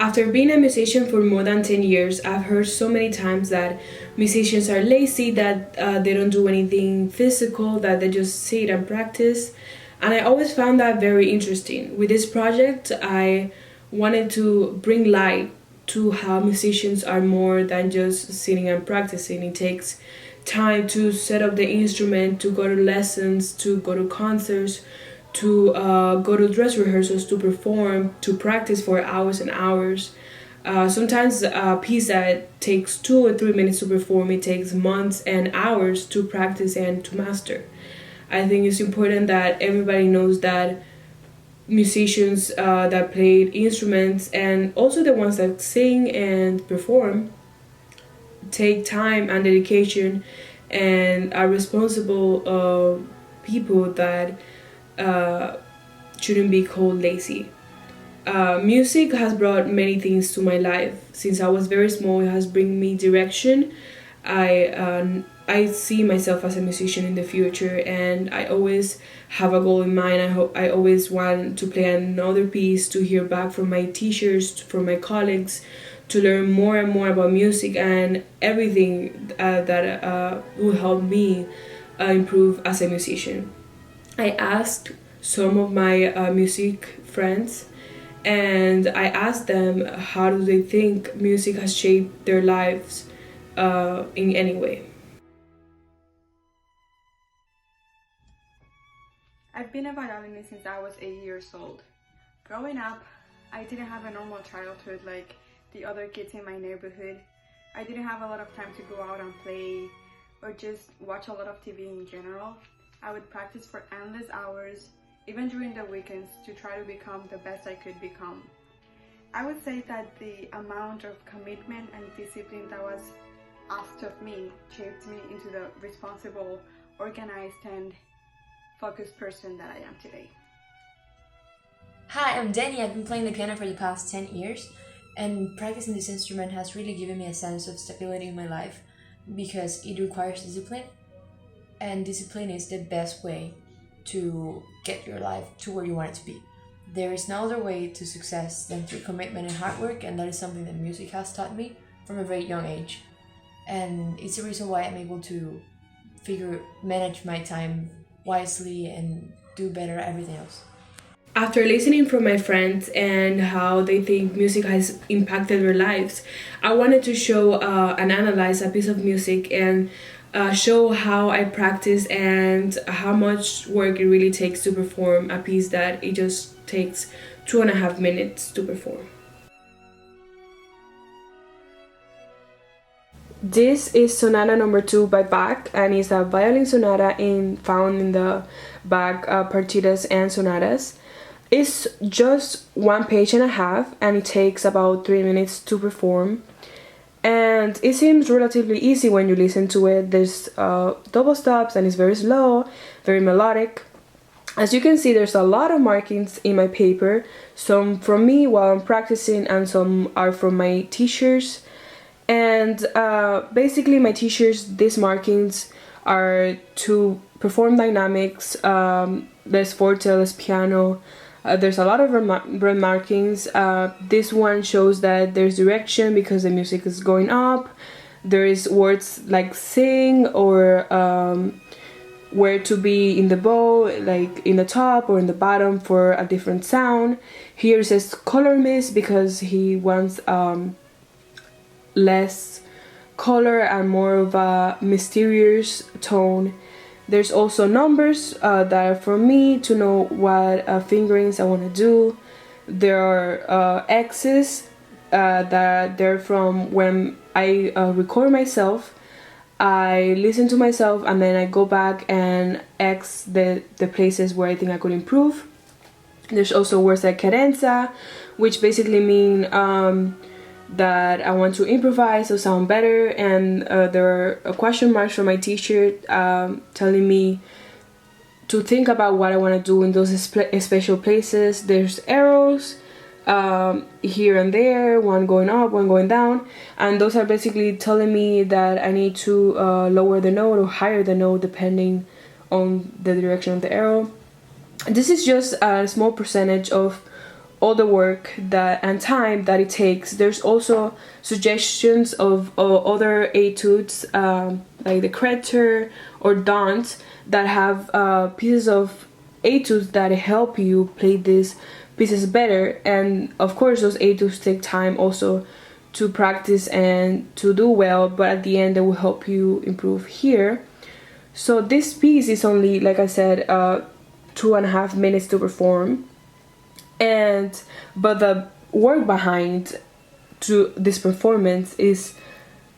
After being a musician for more than 10 years, I've heard so many times that musicians are lazy, that they don't do anything physical, that they just sit and practice. And I always found that very interesting. With this project, I wanted to bring light to how musicians are more than just sitting and practicing. It takes time to set up the instrument, to go to lessons, to go to concerts, to go to dress rehearsals, to perform, to practice for hours and hours. Sometimes a piece that takes 2 or 3 minutes to perform, it takes months and hours to practice and to master. I think it's important that everybody knows that musicians that play instruments and also the ones that sing and perform take time and dedication and are responsible people that shouldn't be called lazy. Music has brought many things to my life. Since I was very small, it has bring me direction. I see myself as a musician in the future, and I always have a goal in mind. I always want to play another piece, to hear back from my teachers, from my colleagues, to learn more and more about music and everything that will help me improve as a musician. I asked some of my music friends, and I asked them how do they think music has shaped their lives in any way. I've been a violinist since I was 8 years old. Growing up, I didn't have a normal childhood like the other kids in my neighborhood. I didn't have a lot of time to go out and play or just watch a lot of TV in general. I would practice for endless hours, even during the weekends, to try to become the best I could become. I would say that the amount of commitment and discipline that was asked of me shaped me into the responsible, organized, and focused person that I am today. Hi, I'm Danny. I've been playing the piano for the past 10 years, and practicing this instrument has really given me a sense of stability in my life because it requires discipline, and discipline is the best way to get your life to where you want it to be. There is no other way to success than through commitment and hard work, and that is something that music has taught me from a very young age. And it's the reason why I'm able to manage my time wisely and do better at everything else. After listening from my friends and how they think music has impacted their lives, I wanted to show and analyze a piece of music and show how I practice and how much work it really takes to perform a piece that it just takes 2.5 minutes to perform. This is Sonata number 2 by Bach, and it's a violin sonata found in the Bach partitas and sonatas. It's just 1.5 pages, and it takes about 3 minutes to perform. And it seems relatively easy when you listen to it. There's double stops, and it's very slow, very melodic. As you can see, there's a lot of markings in my paper, some from me while I'm practicing, and some are from my teachers. And basically my teachers, these markings are to perform dynamics, there's forte, there's piano, there's a lot of red markings. This one shows that there's direction because the music is going up. There is words like sing or where to be in the bow, like in the top or in the bottom for a different sound. Here it says color mist because he wants less color and more of a mysterious tone. There's also numbers that are for me to know what fingerings I want to do. There are X's that they're from when I record myself. I listen to myself and then I go back and X the places where I think I could improve. There's also words like cadenza, which basically mean that I want to improvise or sound better, and there are question marks from my teacher telling me to think about what I want to do in those special places. There's arrows here and there, one going up, one going down, and those are basically telling me that I need to lower the note or higher the note depending on the direction of the arrow. This is just a small percentage of all the work that and time that it takes. There's also suggestions of other etudes, like the Kreter or Dante, that have pieces of etudes that help you play these pieces better. And of course those etudes take time also to practice and to do well, but at the end they will help you improve here. So this piece is only, like I said, 2.5 minutes to perform, but the work behind to this performance is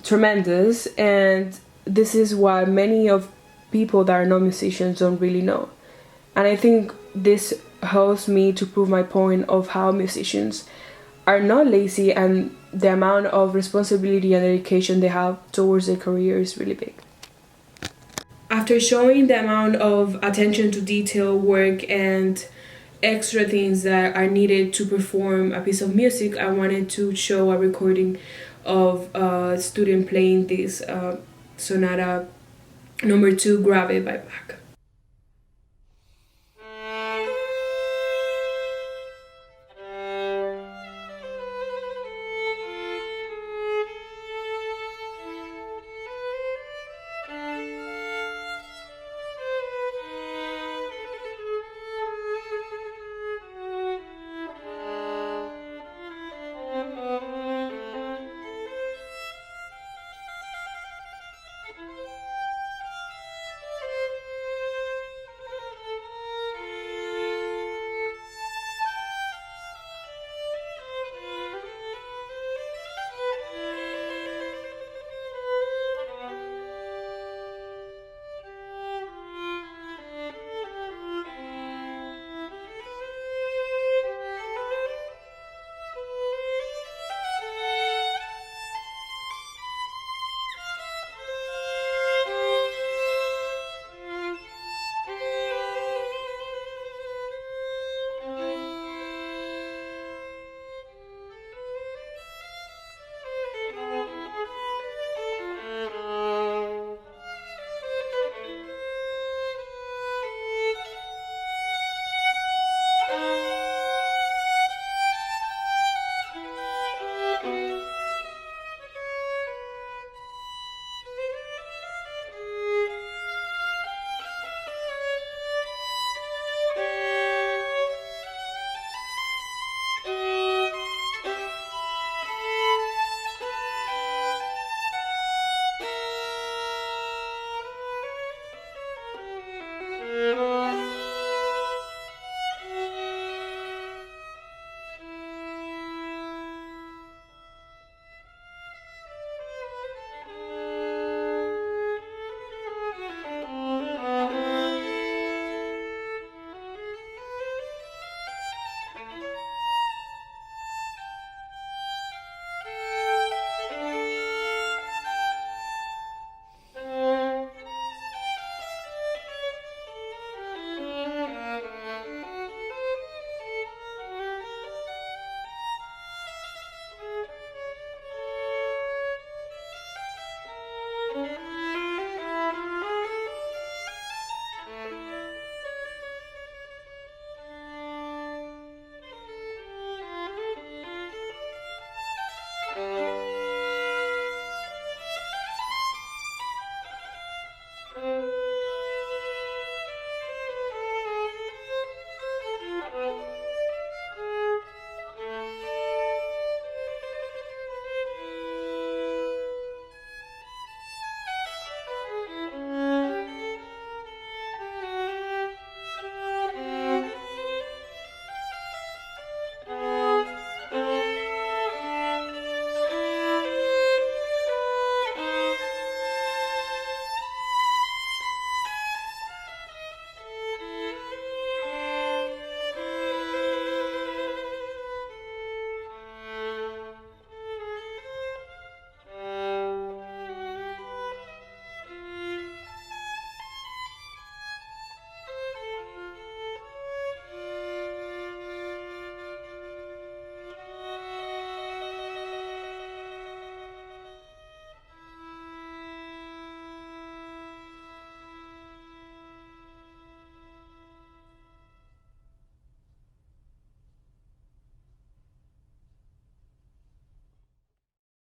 tremendous, and this is what many of people that are not musicians don't really know. And I think this helps me to prove my point of how musicians are not lazy, and the amount of responsibility and dedication they have towards their career is really big. After showing the amount of attention to detail work and extra things that are needed to perform a piece of music, I wanted to show a recording of a student playing this sonata number 2 Grave by Bach.